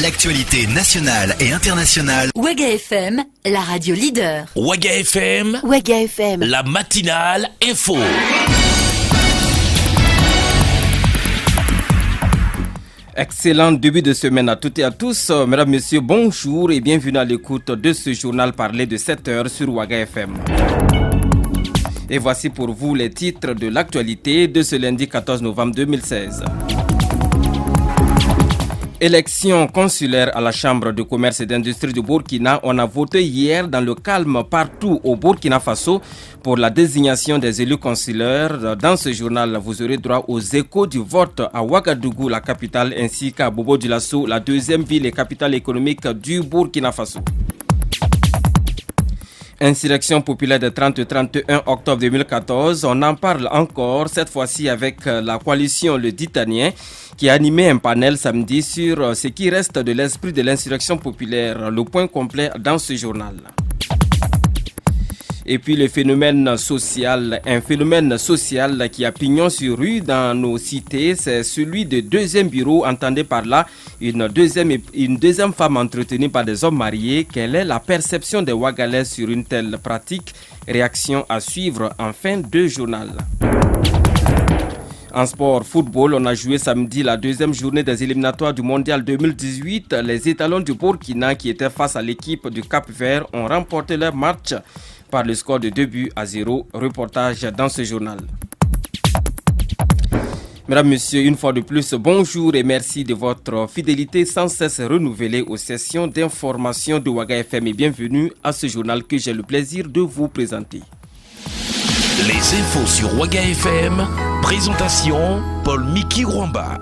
L'actualité nationale et internationale. Waga FM, la radio leader. Waga FM, la matinale info. Excellent début de semaine à toutes et à tous. Mesdames, Messieurs, bonjour et bienvenue à l'écoute de ce journal parlé de 7h sur Waga FM. Et voici pour vous les titres de l'actualité de ce lundi 14 novembre 2016. Élection consulaire à la Chambre de commerce et d'industrie du Burkina. On a voté hier dans le calme partout au Burkina Faso pour la désignation des élus consulaires. Dans ce journal, vous aurez droit aux échos du vote à Ouagadougou, la capitale, ainsi qu'à Bobo-Dioulasso, la deuxième ville et capitale économique du Burkina Faso. Insurrection populaire de 30-31 octobre 2014, on en parle encore, cette fois-ci avec la coalition Le Ditanien qui a animé un panel samedi sur ce qui reste de l'esprit de l'insurrection populaire. Le point complet dans ce journal. Et puis un phénomène social qui a pignon sur rue dans nos cités, c'est celui de deuxième bureau, entendez par là une deuxième femme entretenue par des hommes mariés. Quelle est la perception des Ouagalais sur une telle pratique? Réaction à suivre en fin de journal. En sport, football, on a joué samedi la deuxième journée des éliminatoires du Mondial 2018. Les étalons du Burkina qui étaient face à l'équipe du Cap-Vert ont remporté leur match par le score de 2-0. Reportage dans ce journal. Mesdames, Messieurs, une fois de plus, bonjour et merci de votre fidélité sans cesse renouvelée aux sessions d'information de Waga FM et bienvenue à ce journal que j'ai le plaisir de vous présenter. Les infos sur Waga FM, présentation Paul-Miki Rwamba.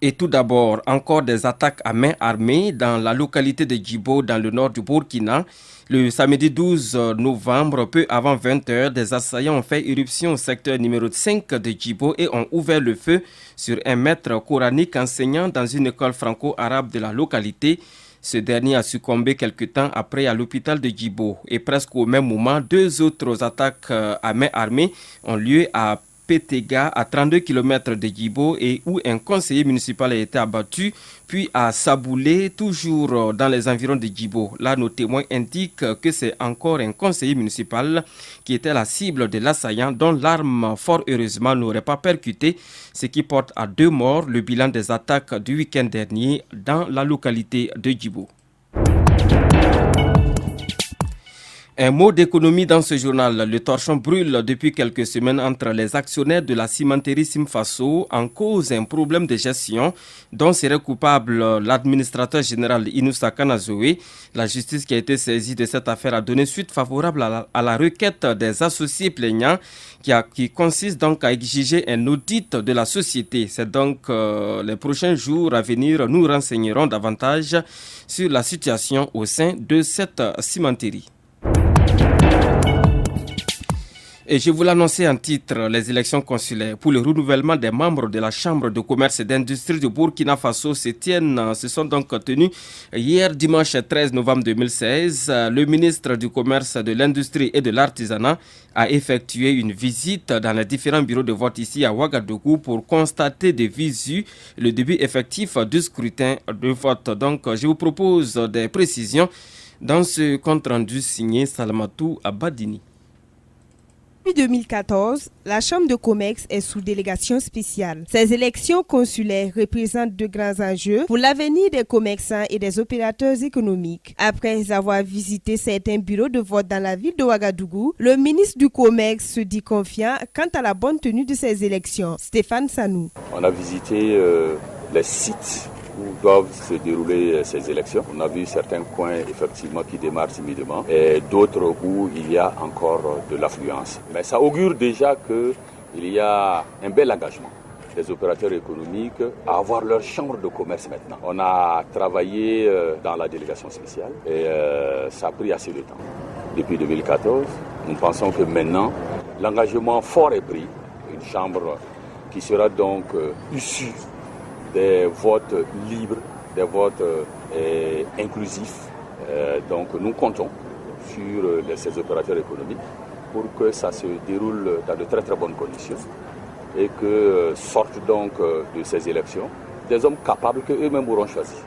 Et tout d'abord, encore des attaques à main armée dans la localité de Djibo, dans le nord du Burkina. Le samedi 12 novembre, peu avant 20h, des assaillants ont fait irruption au secteur numéro 5 de Djibo et ont ouvert le feu sur un maître coranique enseignant dans une école franco-arabe de la localité. Ce dernier a succombé quelque temps après à l'hôpital de Djibo. Et presque au même moment, deux autres attaques à main armée ont lieu à Pétéga, à 32 km de Djibo, et où un conseiller municipal a été abattu, puis à Saboulé, toujours dans les environs de Djibo. Là, nos témoins indiquent que c'est encore un conseiller municipal qui était la cible de l'assaillant, dont l'arme, fort heureusement, n'aurait pas percuté, ce qui porte à 2 morts le bilan des attaques du week-end dernier dans la localité de Djibo. Un mot d'économie dans ce journal. Le torchon brûle depuis quelques semaines entre les actionnaires de la cimenterie Simfaso en cause un problème de gestion dont serait coupable l'administrateur général Inoussa Kanazoé. La justice qui a été saisie de cette affaire a donné suite favorable à la requête des associés plaignants qui consiste donc à exiger un audit de la société. C'est donc les prochains jours à venir, nous renseignerons davantage sur la situation au sein de cette cimenterie. Et je vous l'annonçais en titre, les élections consulaires pour le renouvellement des membres de la Chambre de commerce et d'industrie du Burkina Faso se sont donc tenues hier dimanche 13 novembre 2016. Le ministre du Commerce, de l'Industrie et de l'Artisanat a effectué une visite dans les différents bureaux de vote ici à Ouagadougou pour constater de visu le début effectif du scrutin de vote. Donc je vous propose des précisions dans ce compte-rendu signé Salamatou Abadini. Depuis 2014, la Chambre de commerce est sous délégation spéciale. Ces élections consulaires représentent de grands enjeux pour l'avenir des commerçants et des opérateurs économiques. Après avoir visité certains bureaux de vote dans la ville de Ouagadougou, le ministre du Commerce se dit confiant quant à la bonne tenue de ces élections. Stéphane Sanou. On a visité les sites où doivent se dérouler ces élections. On a vu certains coins effectivement qui démarrent timidement et d'autres où il y a encore de l'affluence. Mais ça augure déjà qu'il y a un bel engagement des opérateurs économiques à avoir leur chambre de commerce maintenant. On a travaillé dans la délégation spéciale et ça a pris assez de temps. Depuis 2014, nous pensons que maintenant, l'engagement fort est pris. Une chambre qui sera donc issue des votes libres, des votes inclusifs. Donc nous comptons sur ces opérateurs économiques pour que ça se déroule dans de très très bonnes conditions et que sortent donc de ces élections des hommes capables qu'eux-mêmes auront choisis.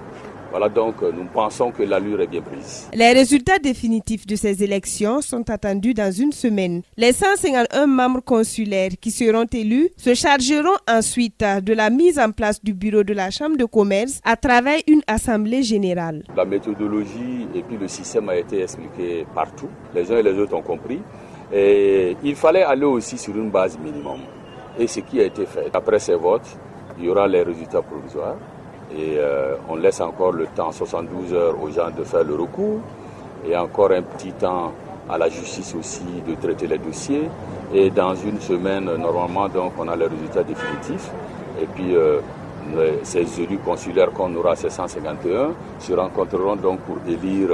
Voilà, donc nous pensons que l'allure est bien prise. Les résultats définitifs de ces élections sont attendus dans une semaine. Les 151 membres consulaires qui seront élus se chargeront ensuite de la mise en place du bureau de la Chambre de commerce à travers une assemblée générale. La méthodologie et puis le système a été expliqué partout. Les uns et les autres ont compris. Et il fallait aller aussi sur une base minimum. Et ce qui a été fait. Après ces votes, il y aura les résultats provisoires. Et on laisse encore le temps, 72 heures aux gens de faire le recours et encore un petit temps à la justice aussi de traiter les dossiers. Et dans une semaine, normalement, donc, on a les résultats définitifs. Et puis, ces élus consulaires qu'on aura, ces 151, se rencontreront donc pour élire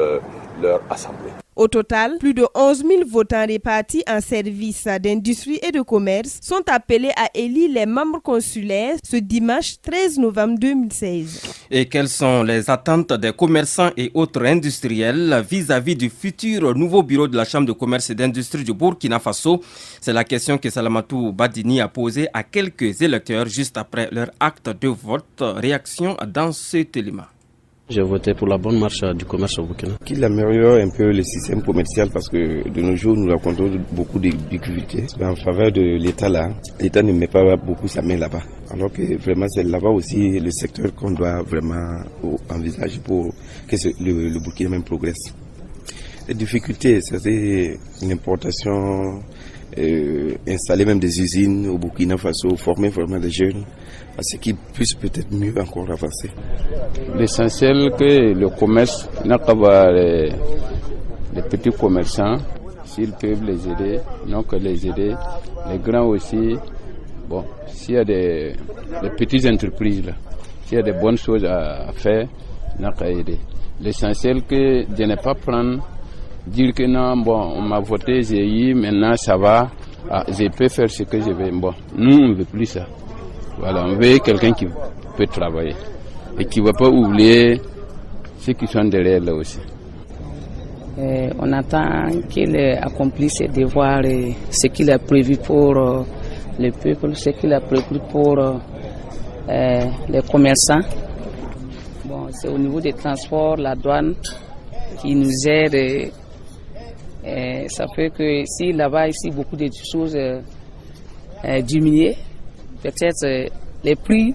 leur assemblée. Au total, plus de 11 000 votants répartis en services d'industrie et de commerce sont appelés à élire les membres consulaires ce dimanche 13 novembre 2016. Et quelles sont les attentes des commerçants et autres industriels vis-à-vis du futur nouveau bureau de la Chambre de commerce et d'industrie du Burkina Faso? C'est la question que Salamatou Badini a posée à quelques électeurs juste après leur acte de vote. Réaction dans cet élément. J'ai voté pour la bonne marche du commerce au Burkina. Qu'il améliore un peu le système commercial parce que de nos jours, nous rencontrons beaucoup de difficultés. En faveur de l'État là, l'État ne met pas beaucoup sa main là-bas. Alors que vraiment, c'est là-bas aussi le secteur qu'on doit vraiment envisager pour que le Burkina même progresse. Les difficultés, c'est l'importation, installer même des usines au Burkina Faso, former vraiment des jeunes, à ce qu'ils puissent peut-être mieux encore avancer. L'essentiel que le commerce n'a qu'à voir les petits commerçants, s'ils peuvent les aider, non que les aider, les grands aussi. Bon, s'il y a des petites entreprises là, s'il y a des bonnes choses à faire, n'a qu'à aider. L'essentiel que de ne pas prendre, dire que non, bon, on m'a voté, j'ai eu, maintenant ça va, je peux faire ce que je veux. Bon, nous on ne veut plus ça. Voilà, on veut quelqu'un qui peut travailler et qui ne va pas oublier ceux qui sont derrière là aussi. On attend qu'il accomplisse ses devoirs et ce qu'il a prévu pour le peuple, ce qu'il a prévu pour les commerçants. Bon, c'est au niveau des transports, la douane qui nous aide. Et ça fait que si là-bas, ici, beaucoup de choses diminuent, peut-être les prix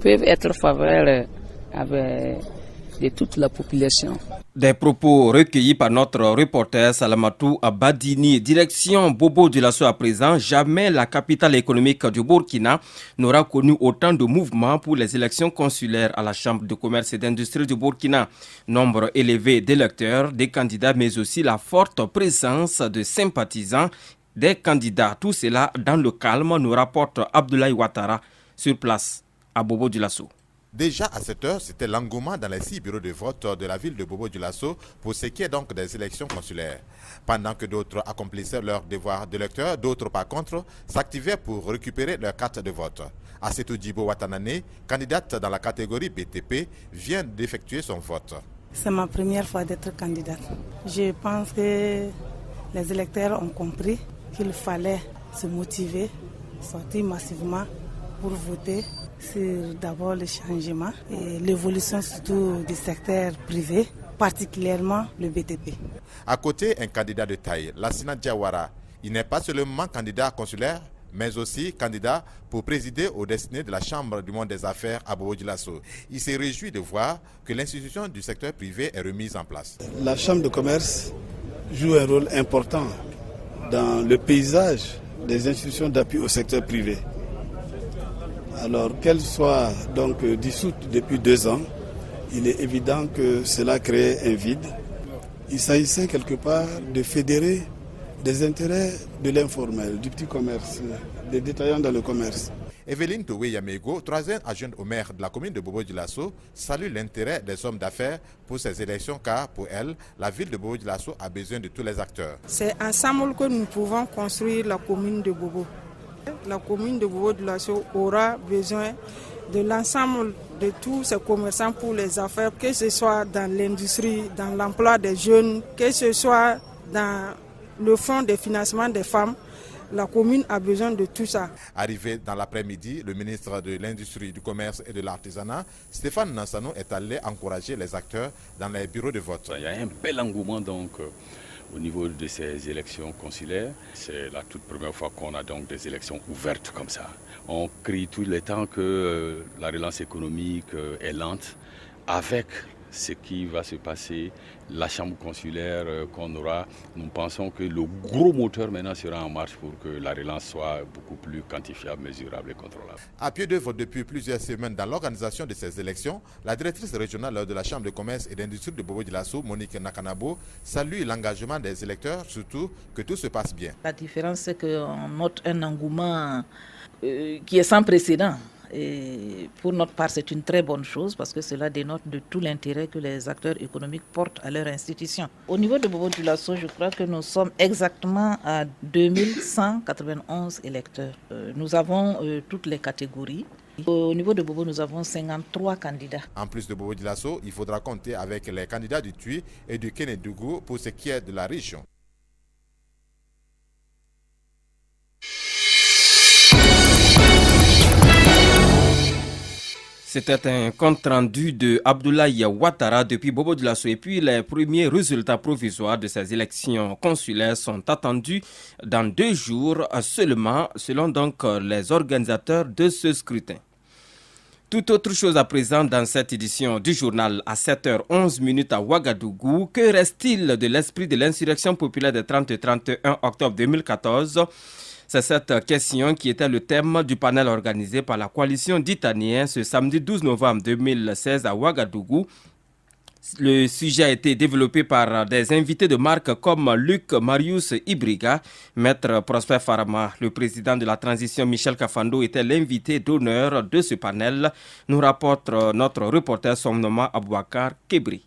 peuvent être favorables de toute la population. Des propos recueillis par notre reporter Salamatou Badini. Direction Bobo Dioulasso à présent. Jamais la capitale économique du Burkina n'aura connu autant de mouvements pour les élections consulaires à la Chambre de commerce et d'industrie du Burkina. Nombre élevé d'électeurs, des candidats, mais aussi la forte présence de sympathisants des candidats. Tout cela dans le calme, nous rapporte Abdoulaye Ouattara sur place à Bobo Dioulasso. Déjà à cette heure, c'était l'engouement dans les 6 bureaux de vote de la ville de Bobo Dioulasso pour ce qui est donc des élections consulaires. Pendant que d'autres accomplissaient leur devoir d'électeur, d'autres par contre s'activaient pour récupérer leur carte de vote. Assetou Djibo Watanane, candidate dans la catégorie BTP, vient d'effectuer son vote. C'est ma première fois d'être candidate. Je pense que les électeurs ont compris qu'il fallait se motiver, sortir massivement pour voter sur d'abord le changement et l'évolution surtout du secteur privé, particulièrement le BTP. À côté, un candidat de taille, Lassina Diawara. Il n'est pas seulement candidat consulaire, mais aussi candidat pour présider aux destinées de la Chambre du monde des affaires à Bobo Dioulasso. Il s'est réjoui de voir que l'institution du secteur privé est remise en place. La Chambre de commerce joue un rôle important dans le paysage des institutions d'appui au secteur privé. Alors qu'elle soit donc dissoute depuis 2 ans, il est évident que cela crée un vide. Il s'agissait quelque part de fédérer des intérêts de l'informel, du petit commerce, des détaillants dans le commerce. Evelyne Toué Yamego, 3e adjointe au maire de la commune de Bobo Dioulasso, salue l'intérêt des hommes d'affaires pour ces élections car, pour elle, la ville de Bobo Dioulasso a besoin de tous les acteurs. C'est ensemble que nous pouvons construire la commune de Bobo. La commune de Bobo Dioulasso aura besoin de l'ensemble de tous ces commerçants pour les affaires, que ce soit dans l'industrie, dans l'emploi des jeunes, que ce soit dans le fonds de financement des femmes. La commune a besoin de tout ça. Arrivé dans l'après-midi, le ministre de l'Industrie, du Commerce et de l'Artisanat, Stéphane Nassano, est allé encourager les acteurs dans les bureaux de vote. Il y a un bel engouement donc au niveau de ces élections consulaires. C'est la toute première fois qu'on a donc des élections ouvertes comme ça. On crie tout le temps que la relance économique est lente. Avec ce qui va se passer, la chambre consulaire qu'on aura, nous pensons que le gros moteur maintenant sera en marche pour que la relance soit beaucoup plus quantifiable, mesurable et contrôlable. À pied d'œuvre depuis plusieurs semaines dans l'organisation de ces élections, la directrice régionale de la Chambre de commerce et d'industrie de Bobo-Dioulasso, Monique Nakanabo, salue l'engagement des électeurs, surtout que tout se passe bien. La différence, c'est qu'on note un engouement qui est sans précédent. Et pour notre part, c'est une très bonne chose parce que cela dénote de tout l'intérêt que les acteurs économiques portent à leur institution. Au niveau de Bobo-Dioulasso, je crois que nous sommes exactement à 2191 électeurs. Nous avons toutes les catégories. Au niveau de Bobo, nous avons 53 candidats. En plus de Bobo-Dioulasso, il faudra compter avec les candidats du Tui et du Kénédougou pour ce qui est de la région. C'était un compte-rendu de Abdoulaye Ouattara depuis Bobo-Dioulasso. Et puis les premiers résultats provisoires de ces élections consulaires sont attendus dans 2 jours seulement, selon donc les organisateurs de ce scrutin. Tout autre chose à présent dans cette édition du journal à 7h11 à Ouagadougou. Que reste-t-il de l'esprit de l'insurrection populaire des 30 et 31 octobre 2014 ? C'est cette question qui était le thème du panel organisé par la coalition d'Itaniens ce samedi 12 novembre 2016 à Ouagadougou. Le sujet a été développé par des invités de marque comme Luc Marius Ibriga, Maître Prosper Farama. Le président de la transition Michel Kafando était l'invité d'honneur de ce panel, nous rapporte notre reporter sommairement Aboubakar Kebri.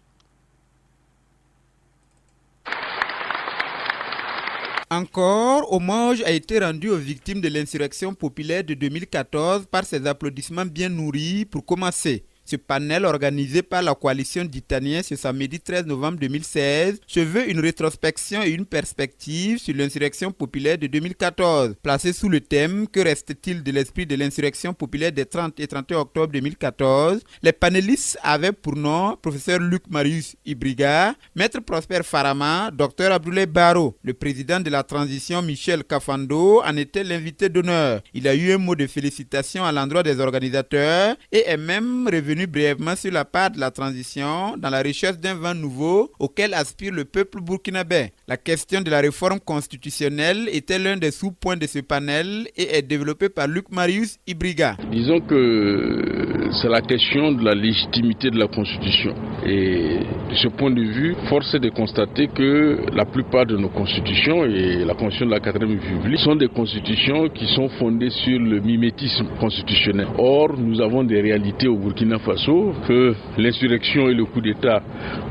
Encore, hommage a été rendu aux victimes de l'insurrection populaire de 2014 par ces applaudissements bien nourris pour commencer. Ce panel organisé par la coalition d'Itaniens ce samedi 13 novembre 2016 se veut une rétrospection et une perspective sur l'insurrection populaire de 2014. Placé sous le thème « Que reste-t-il de l'esprit de l'insurrection populaire des 30 et 31 octobre 2014 ?» les panélistes avaient pour nom professeur Luc Marius Ibriga, Maître Prosper Farama, Dr Abdoulaye Baro. Le président de la transition Michel Kafando en était l'invité d'honneur. Il a eu un mot de félicitations à l'endroit des organisateurs et est même revenu brièvement sur la part de la transition dans la recherche d'un vent nouveau auquel aspire le peuple burkinabé. La question de la réforme constitutionnelle était l'un des sous-points de ce panel et est développée par Luc Marius Ibriga. Disons que c'est la question de la légitimité de la Constitution. Et de ce point de vue, force est de constater que la plupart de nos constitutions et la Constitution de la 4e République sont des constitutions qui sont fondées sur le mimétisme constitutionnel. Or, nous avons des réalités au Burkina Faso que l'insurrection et le coup d'État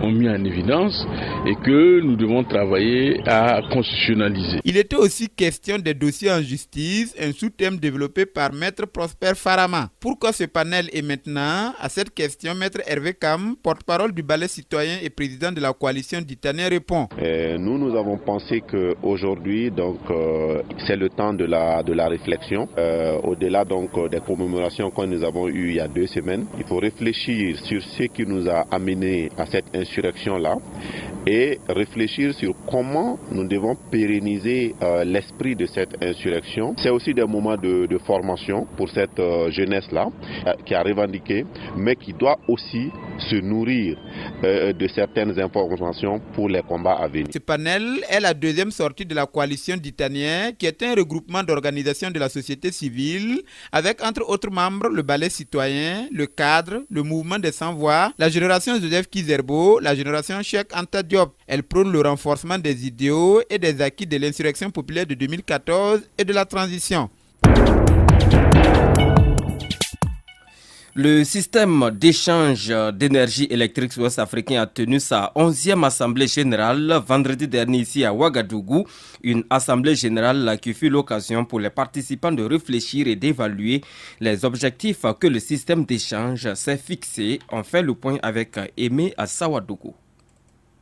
ont mis en évidence et que nous devons travailler à constitutionnaliser. Il était aussi question des dossiers en justice, un sous-thème développé par Maître Prosper Farama. Pourquoi ce panel est maintenant? À cette question, Maître Hervé Kam, porte-parole du Balai citoyen et président de la coalition d'Itaniens, répond. Nous avons pensé qu'aujourd'hui, c'est le temps de la réflexion. Au-delà des commémorations que nous avons eues il y a 2 semaines, il faut réfléchir sur ce qui nous a amené à cette insurrection-là et réfléchir sur comment nous devons pérenniser l'esprit de cette insurrection. C'est aussi des moments de formation pour cette jeunesse-là qui a revendiqué, mais qui doit aussi se nourrir de certaines informations pour les combats à venir. Ce panel est la 2e sortie de la coalition d'Itaniens, qui est un regroupement d'organisations de la société civile, avec entre autres membres le Balai citoyen, le cadre, le mouvement des sans-voix, la génération Joseph Kizerbo, la génération Cheikh Anta Diop. Elle prône le renforcement des idéaux et des acquis de l'insurrection populaire de 2014 et de la transition. Le système d'échange d'énergie électrique ouest-africain a tenu sa 11e assemblée générale vendredi dernier ici à Ouagadougou. Une assemblée générale qui fut l'occasion pour les participants de réfléchir et d'évaluer les objectifs que le système d'échange s'est fixé. On fait le point avec Aimé Assawadougou.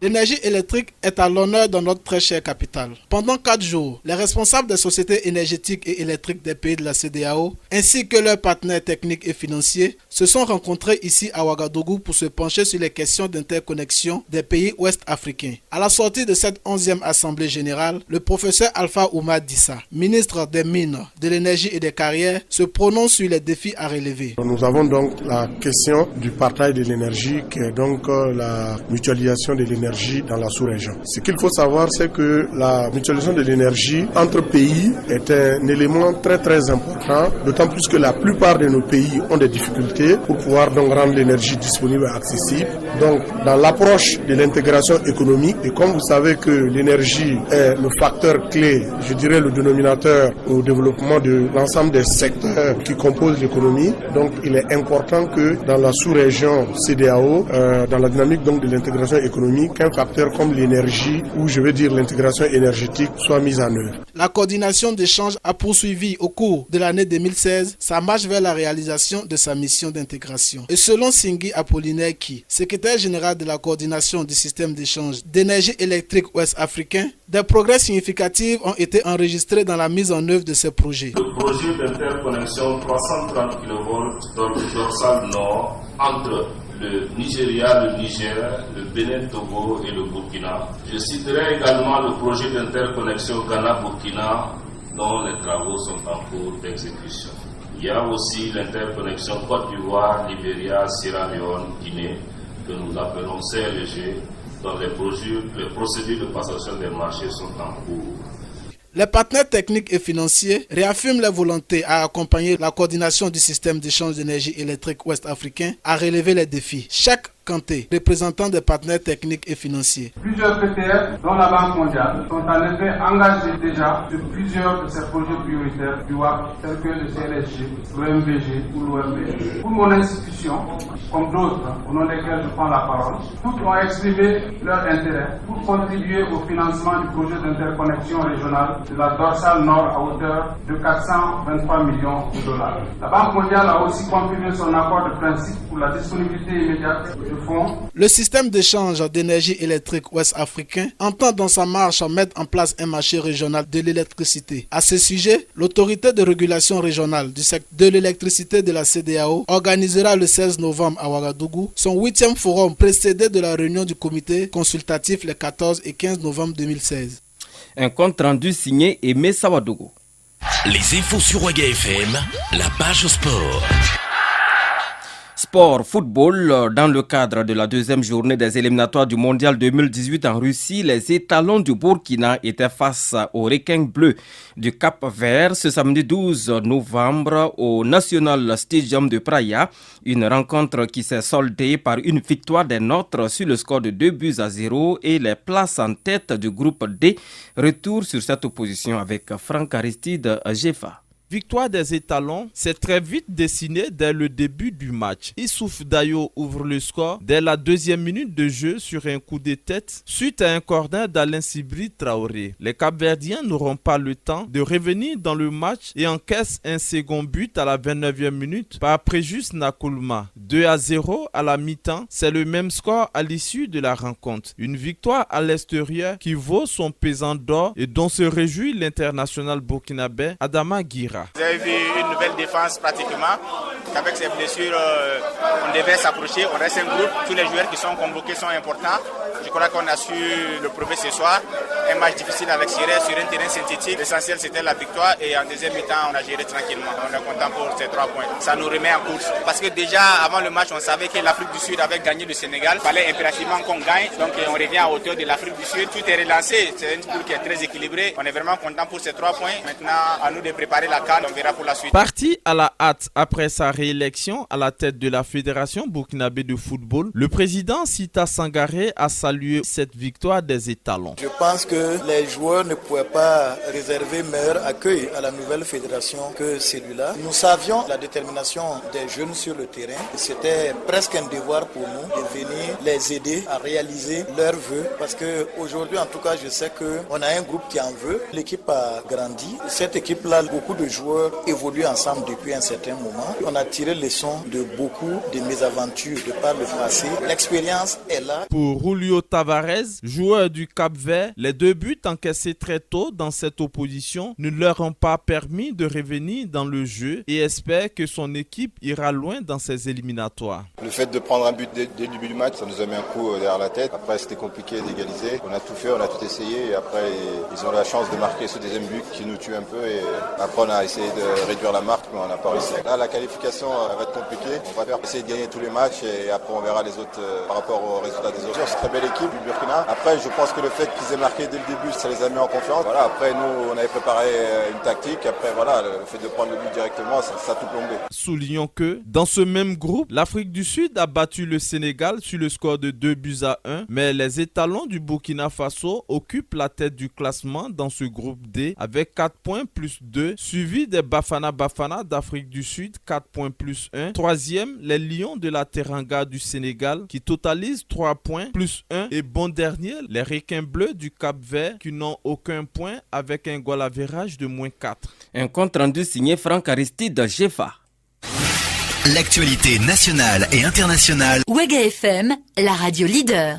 L'énergie électrique est à l'honneur dans notre très chère capitale. Pendant 4 jours, les responsables des sociétés énergétiques et électriques des pays de la CEDEAO, ainsi que leurs partenaires techniques et financiers, se sont rencontrés ici à Ouagadougou pour se pencher sur les questions d'interconnexion des pays ouest-africains. À la sortie de cette 11e Assemblée générale, le professeur Alpha Oumar Dissa, ministre des Mines, de l'Énergie et des Carrières, se prononce sur les défis à relever. Nous avons donc la question du partage de l'énergie, qui est donc la mutualisation de l'énergie dans la sous-région. Ce qu'il faut savoir, c'est que la mutualisation de l'énergie entre pays est un élément très très important, d'autant plus que la plupart de nos pays ont des difficultés pour pouvoir donc rendre l'énergie disponible et accessible. Donc dans l'approche de l'intégration économique, et comme vous savez que l'énergie est le facteur clé, je dirais le dénominateur au développement de l'ensemble des secteurs qui composent l'économie, donc il est important que dans la sous-région CEDEAO, dans la dynamique donc de l'intégration économique, un facteur comme l'énergie, ou je veux dire l'intégration énergétique, soit mise en œuvre. La coordination d'échange a poursuivi au cours de l'année 2016 sa marche vers la réalisation de sa mission d'intégration. Et selon Singui Apollinaire Ki, secrétaire général de la coordination du système d'échange d'énergie électrique ouest-africain, des progrès significatifs ont été enregistrés dans la mise en œuvre de ces projets. Le projet d'interconnexion 330 kV dans le dorsal nord entre le Nigeria, le Niger, le Bénin, Togo et le Burkina. Je citerai également le projet d'interconnexion Ghana-Burkina dont les travaux sont en cours d'exécution. Il y a aussi l'interconnexion Côte d'Ivoire, Libéria, Sierra Leone, Guinée, que nous appelons CLG, dont les procédures de passation des marchés sont en cours. Les partenaires techniques et financiers réaffirment leur volonté à accompagner la coordination du système d'échange d'énergie électrique ouest-africain à relever les défis. Chaque Kanté, représentant des partenaires techniques et financiers. Plusieurs PTF, dont la Banque mondiale, sont en effet engagés déjà sur plusieurs de ces projets prioritaires du WAP, tels que le CLSG, l'OMVG ou l'OMB. Pour mon institution, comme d'autres, au nom desquels je prends la parole, toutes ont exprimé leur intérêt pour contribuer au financement du projet d'interconnexion régionale de la dorsale nord à hauteur de 423 millions de dollars. La Banque mondiale a aussi confirmé son accord de principe pour la disponibilité immédiate. Le système d'échange d'énergie électrique ouest-africain entend dans sa marche mettre en place un marché régional de l'électricité. À ce sujet, l'autorité de régulation régionale du secteur de l'électricité de la CEDEAO organisera le 16 novembre à Ouagadougou son 8e forum précédé de la réunion du comité consultatif les 14 et 15 novembre 2016. Un compte rendu signé Aimé Sawadogo. Les infos sur Ouaga FM, la page sport. Sport, football, dans le cadre de la deuxième journée des éliminatoires du Mondial 2018 en Russie, les étalons du Burkina étaient face aux requins bleus du Cap-Vert ce samedi 12 novembre au National Stadium de Praia. Une rencontre qui s'est soldée par une victoire des nôtres sur le score de 2-0 et les places en tête du groupe D. Retour sur cette opposition avec Franck Aristide Jefa. Victoire des étalons s'est très vite dessinée dès le début du match. Issouf Dayo ouvre le score dès la 2e minute de jeu sur un coup de tête suite à un corner d'Alain Sibri Traoré. Les Cap-Verdiens n'auront pas le temps de revenir dans le match et encaissent un second but à la 29e minute par Préjus Nakoulma. 2-0 à la mi-temps, c'est le même score à l'issue de la rencontre. Une victoire à l'extérieur qui vaut son pesant d'or et dont se réjouit l'international burkinabé Adama Guira. Vous avez vu une nouvelle défense pratiquement. Avec ces blessures, on devait s'approcher. On reste un groupe. Tous les joueurs qui sont convoqués sont importants. Je crois qu'on a su le prouver ce soir. Un match difficile avec Siré sur un terrain synthétique. L'essentiel, c'était la victoire. Et en deuxième mi-temps, on a géré tranquillement. On est content pour ces 3 points. Ça nous remet en course. Parce que déjà, avant le match, on savait que l'Afrique du Sud avait gagné le Sénégal. Il fallait impérativement qu'on gagne. Donc, on revient à hauteur de l'Afrique du Sud. Tout est relancé. C'est une poule qui est très équilibrée. On est vraiment content pour ces 3 points. Maintenant, à nous de préparer la CAN. On verra pour la suite. Parti à la hâte après sa réélection à la tête de la Fédération burkinabé de football, le président Sita Sangaré a salué cette victoire des étalons. Je pense que que les joueurs ne pouvaient pas réserver meilleur accueil à la nouvelle fédération que celui-là. Nous savions la détermination des jeunes sur le terrain. C'était presque un devoir pour nous de venir les aider à réaliser leurs vœux parce qu'aujourd'hui, en tout cas, je sais qu'on a un groupe qui en veut. L'équipe a grandi. Cette équipe-là, beaucoup de joueurs évoluent ensemble depuis un certain moment. On a tiré leçon de beaucoup de mésaventures de par le passé. L'expérience est là. Pour Julio Tavares, joueur du Cap-Vert, les 2 buts encaissés très tôt dans cette opposition ne leur ont pas permis de revenir dans le jeu et espère que son équipe ira loin dans ses éliminatoires. Le fait de prendre un but dès le début du match, ça nous a mis un coup derrière la tête. Après, c'était compliqué d'égaliser. On a tout fait, on a tout essayé et après, ils ont la chance de marquer ce deuxième but qui nous tue un peu et après, on a essayé de réduire la marque mais on n'a pas réussi. Là, la qualification va être compliquée. On va essayer de gagner tous les matchs et après, on verra les autres par rapport aux résultats des autres. C'est une très belle équipe du Burkina. Après, je pense que le fait qu'ils aient marqué dès le début, ça les a mis en confiance. Voilà, après, nous, on avait préparé une tactique. Après, voilà, le fait de prendre le but directement, ça a tout plombé. Soulignons que, dans ce même groupe, l'Afrique du Sud a battu le Sénégal sur le score de 2-1, mais les étalons du Burkina Faso occupent la tête du classement dans ce groupe D avec 4 points plus 2, suivi des Bafana Bafana d'Afrique du Sud, 4 points plus 1. Troisième, les Lions de la Teranga du Sénégal qui totalisent 3 points plus 1. Et bon dernier, les Requins bleus du Cap-Vert qui n'ont aucun point avec un goal average de -4. Un compte rendu signé Franck Aristide Jefa. L'actualité nationale et internationale. Wega FM, la radio leader.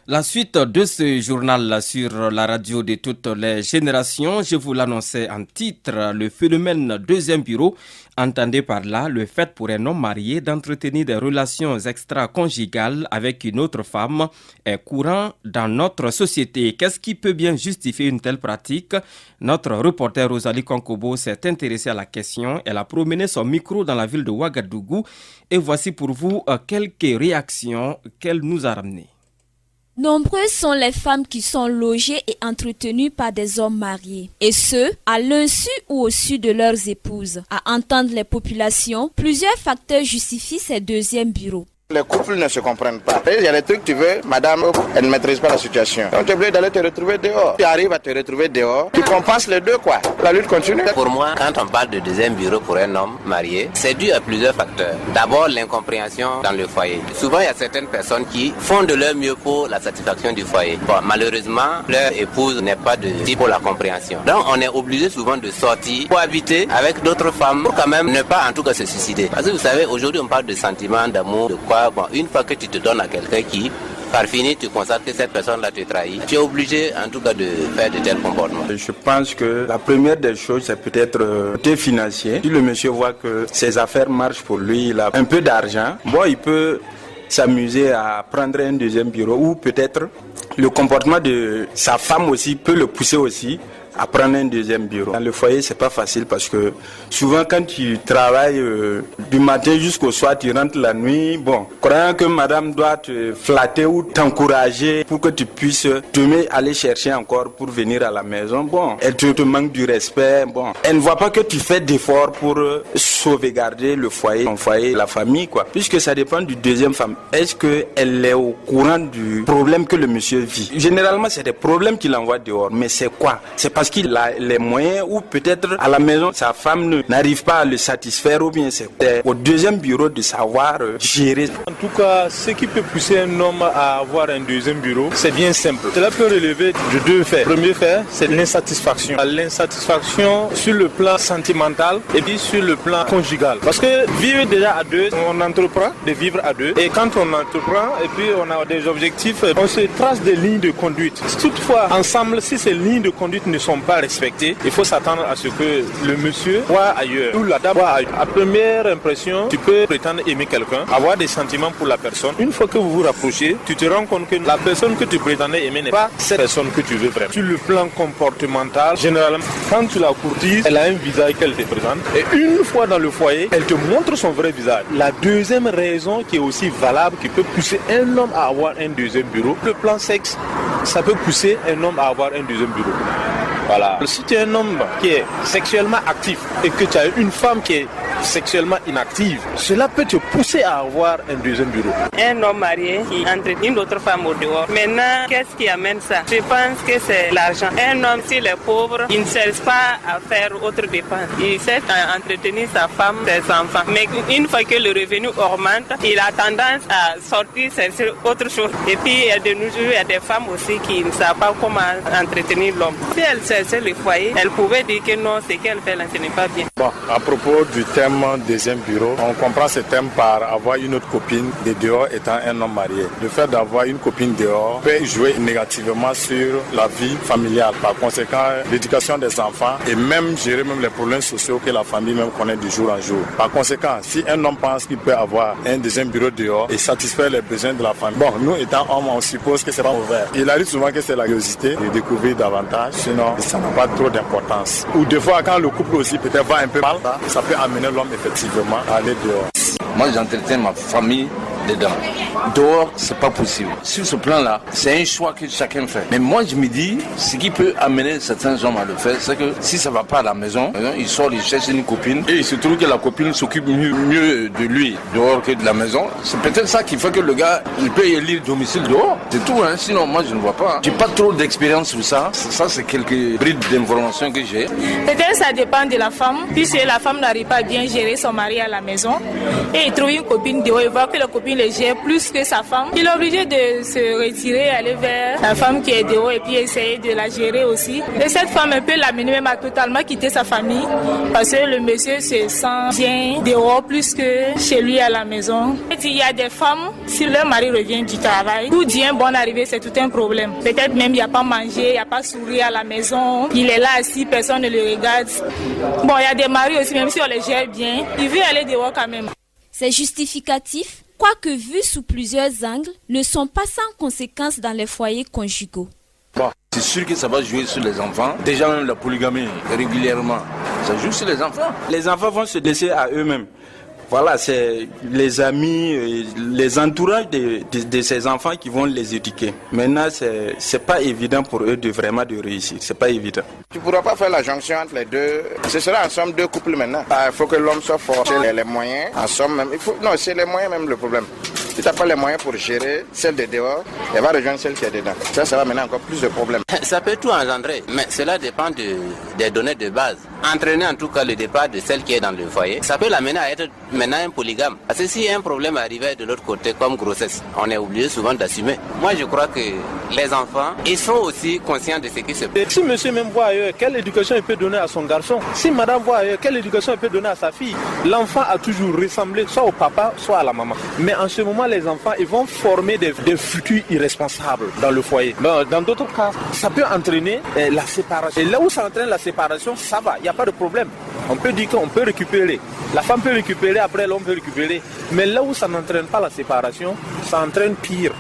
La suite de ce journal sur la radio de toutes les générations, je vous l'annonçais en titre, le phénomène deuxième bureau. Entendez par là le fait pour un homme marié d'entretenir des relations extra-conjugales avec une autre femme est courant dans notre société. Qu'est-ce qui peut bien justifier une telle pratique? Notre reporter Rosalie Konkobo s'est intéressée à la question. Elle a promené son micro dans la ville de Ouagadougou et voici pour vous quelques réactions qu'elle nous a ramenées. Nombreuses sont les femmes qui sont logées et entretenues par des hommes mariés, et ce, à l'insu ou au su de leurs épouses. À entendre les populations, plusieurs facteurs justifient ces deuxièmes bureaux. Les couples ne se comprennent pas. Il y a des trucs que tu veux, madame, elle ne maîtrise pas la situation. Donc tu es obligé d'aller te retrouver dehors. Tu arrives à te retrouver dehors, tu compenses les deux quoi. La lutte continue. Pour moi, quand on parle de deuxième bureau pour un homme marié, c'est dû à plusieurs facteurs. D'abord, l'incompréhension dans le foyer. Souvent, il y a certaines personnes qui font de leur mieux pour la satisfaction du foyer. Bon, malheureusement, leur épouse n'est pas de type pour la compréhension. Donc, on est obligé souvent de sortir pour habiter avec d'autres femmes pour quand même ne pas en tout cas se suicider. Parce que vous savez, aujourd'hui, on parle de sentiments, d'amour, de quoi. Bon, une fois que tu te donnes à quelqu'un qui, par fini, tu constates que cette personne-là te trahit, tu es obligé en tout cas de faire de tels comportements. Je pense que la première des choses, c'est peut-être le côté financier. Si le monsieur voit que ses affaires marchent pour lui, il a un peu d'argent, bon, il peut s'amuser à prendre un deuxième bureau ou peut-être le comportement de sa femme aussi peut le pousser aussi à prendre un deuxième bureau. Dans le foyer, c'est pas facile parce que souvent quand tu travailles du matin jusqu'au soir, tu rentres la nuit, bon, croyant que madame doit te flatter ou t'encourager pour que tu puisses aller chercher encore pour venir à la maison, bon, elle te manque du respect, bon, elle ne voit pas que tu fais d'efforts pour sauvegarder le foyer, ton foyer, la famille, quoi. Puisque ça dépend du deuxième femme. Est-ce qu'elle est au courant du problème que le monsieur vit? Généralement, c'est des problèmes qu'il envoie dehors, mais c'est quoi? C'est parce qu'il a les moyens ou peut-être à la maison sa femme n'arrive pas à le satisfaire ou bien c'est au deuxième bureau de savoir gérer. En tout cas, ce qui peut pousser un homme à avoir un deuxième bureau, c'est bien simple. Cela peut relever de deux faits. Le premier fait, c'est l'insatisfaction. L'insatisfaction sur le plan sentimental et puis sur le plan conjugal. Parce que vivre déjà à deux, on entreprend de vivre à deux et quand on entreprend et puis on a des objectifs, on se trace des lignes de conduite. Toutefois, ensemble, si ces lignes de conduite ne sont pas respectées, il faut s'attendre à ce que le monsieur voit ailleurs ou la dame voit ailleurs. À première impression, tu peux prétendre aimer quelqu'un, avoir des sentiments pour la personne. Une fois que vous vous rapprochez, tu te rends compte que la personne que tu prétendais aimer n'est pas cette personne que tu veux vraiment. Sur le plan comportemental, généralement, quand tu la courtises, elle a un visage qu'elle te présente et une fois dans le foyer, elle te montre son vrai visage. La deuxième raison qui est aussi valable, qui peut pousser un homme à avoir un deuxième bureau, le plan sexe, ça peut pousser un homme à avoir un deuxième bureau. Voilà. Si tu es un homme qui est sexuellement actif et que tu as une femme qui est sexuellement inactive, cela peut te pousser à avoir un deuxième bureau. Un homme marié qui entretient une autre femme au dehors. Maintenant, qu'est-ce qui amène ça? Je pense que c'est l'argent. Un homme, s'il est pauvre, il ne cherche pas à faire autre dépense. Il cherche à entretenir sa femme, ses enfants. Mais une fois que le revenu augmente, il a tendance à sortir chercher autre chose. Et puis, de nos jours, il y a des femmes aussi qui ne savent pas comment entretenir l'homme. Si elle cherchait le foyer, elle pouvait dire que non, ce qu'elle fait là, ce n'est pas bien. Bon, à propos du thème deuxième bureau, on comprend ce thème par avoir une autre copine de dehors étant un homme marié. Le fait d'avoir une copine dehors peut jouer négativement sur la vie familiale. Par conséquent, l'éducation des enfants et même gérer même les problèmes sociaux que la famille même connaît du jour en jour. Par conséquent, si un homme pense qu'il peut avoir un deuxième bureau dehors et satisfaire les besoins de la famille, bon, nous étant hommes, on suppose que c'est pas ouvert. Il arrive souvent que c'est la curiosité de découvrir davantage, sinon ça n'a pas trop d'importance. Ou des fois, quand le couple aussi peut-être va un peu mal, ça peut amener l'homme effectivement à aller dehors. Moi, j'entretiens ma famille dedans. Dehors, c'est pas possible. Sur ce plan-là, c'est un choix que chacun fait. Mais moi, je me dis, ce qui peut amener certains hommes à le faire, c'est que si ça va pas à la maison, il sort, il cherche une copine et il se trouve que la copine s'occupe mieux de lui dehors que de la maison. C'est peut-être ça qui fait que le gars, il peut élire domicile dehors. C'est tout, hein. Sinon, moi, je ne vois pas. J'ai pas trop d'expérience sur ça. Ça, c'est quelques brides d'informations que j'ai. Peut-être ça dépend de la femme. Puisque la femme n'arrive pas à bien gérer son mari à la maison et il trouve une copine dehors, il voit que la copine le gère plus que sa femme. Il est obligé de se retirer, aller vers la femme qui est dehors et puis essayer de la gérer aussi. Et cette femme, elle peut l'amener même à totalement quitter sa famille parce que le monsieur se sent bien dehors plus que chez lui à la maison. Et il y a des femmes, si leur mari revient du travail, tout dit un bon arrivé, c'est tout un problème. Peut-être même il n'y a pas mangé, il n'y a pas souri à la maison, il est là assis, personne ne le regarde. Bon, il y a des maris aussi, même si on les gère bien, il veut aller dehors quand même. Ces justificatifs, quoique vus sous plusieurs angles, ne sont pas sans conséquences dans les foyers conjugaux. Bon, c'est sûr que ça va jouer sur les enfants. Déjà même la polygamie, régulièrement, ça joue sur les enfants. Les enfants vont se laisser à eux-mêmes. Voilà, c'est les amis, les entourages de ces enfants qui vont les éduquer. Maintenant, c'est pas évident pour eux de vraiment de réussir. C'est pas évident. Tu ne pourras pas faire la jonction entre les deux. Ce sera en somme deux couples maintenant. Il faut que l'homme soit fort. C'est les moyens, en somme même. Non, c'est les moyens même le problème. Si tu n'as pas les moyens pour gérer celle de dehors, elle va rejoindre celle qui est dedans. Ça va mener encore plus de problèmes. Ça peut tout engendrer, mais cela dépend des données de base. Entraîner en tout cas le départ de celle qui est dans le foyer, ça peut l'amener à être maintenant un polygame. Parce que si un problème arrivait de l'autre côté, comme grossesse, on est obligé souvent d'assumer. Moi je crois que les enfants, ils sont aussi conscients de ce qui se passe. Si monsieur même voit ailleurs, quelle éducation il peut donner à son garçon? Si madame voit ailleurs, quelle éducation il peut donner à sa fille? L'enfant a toujours ressemblé soit au papa, soit à la maman. Mais en ce moment, les enfants, ils vont former des futurs irresponsables dans le foyer. Dans d'autres cas, ça peut entraîner la séparation. Et là où ça entraîne la séparation, ça va, il n'y a pas de problème. On peut dire qu'on peut récupérer. La femme peut récupérer, après l'homme peut récupérer. Mais là où ça n'entraîne pas la séparation, ça entraîne pire.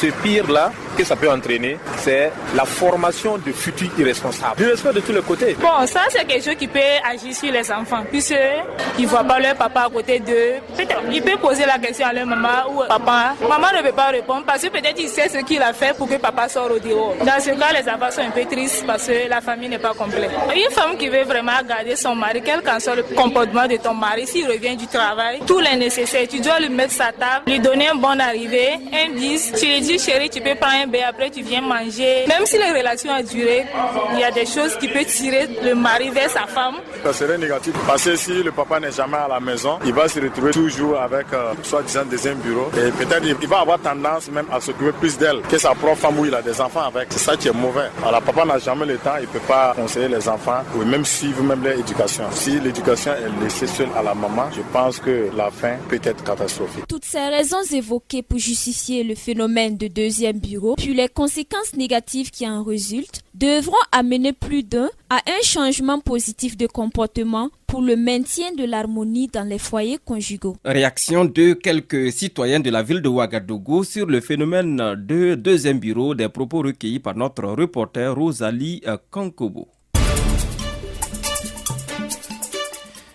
Ce pire-là, que ça peut entraîner, c'est la formation de futurs irresponsables. Du respect de tous les côtés. Bon, ça c'est quelque chose qui peut agir sur les enfants. Puisqu'ils ne voient pas leur papa à côté d'eux. Peut-être ils peuvent poser la question à leur maman ou papa. Maman ne peut pas répondre parce que peut-être il sait ce qu'il a fait pour que papa sorte au dehors. Dans ce cas, les enfants sont un peu tristes parce que la famille n'est pas complète. Une femme qui veut vraiment garder son mari, quel qu'en soit le comportement de ton mari, s'il revient du travail, tout les nécessaire, tu dois lui mettre sa table, lui donner un bon arrivé, un 10, tu lui dis chérie, tu peux prendre un bain, après tu viens manger. Même si les relations ont duré, il y a des choses qui peuvent tirer le mari vers sa femme. Ça serait négatif parce que si le papa n'est jamais à la maison, il va se retrouver toujours avec soi-disant deuxième bureau et peut-être il va avoir tendance même à s'occuper plus d'elle que sa propre femme où il a des enfants avec. C'est ça qui est mauvais. Alors papa n'a jamais le temps, il ne peut pas conseiller les enfants ou même suivre même leur éducation. Si l'éducation est laissée seule à la maman, je pense que la fin peut être catastrophique. Toutes ces raisons évoquées pour justifier le phénomène de deuxième bureau, puis les conséquences négatives qui en résultent, devront amener plus d'un à un changement positif de comportement pour le maintien de l'harmonie dans les foyers conjugaux. Réaction de quelques citoyens de la ville de Ouagadougou sur le phénomène de deuxième bureau, des propos recueillis par notre reporter Rosalie Kankobo.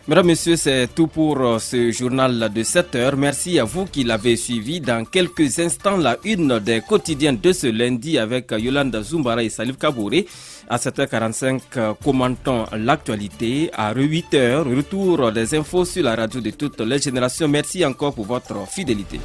Mesdames, Messieurs, c'est tout pour ce journal de 7 heures. Merci à vous qui l'avez suivi. Dans quelques instants, la une des quotidiens de ce lundi avec Yolanda Zumbara et Salif Kabouré. À 7h45, commentons l'actualité. À 8h, retour des infos sur la radio de toutes les générations. Merci encore pour votre fidélité.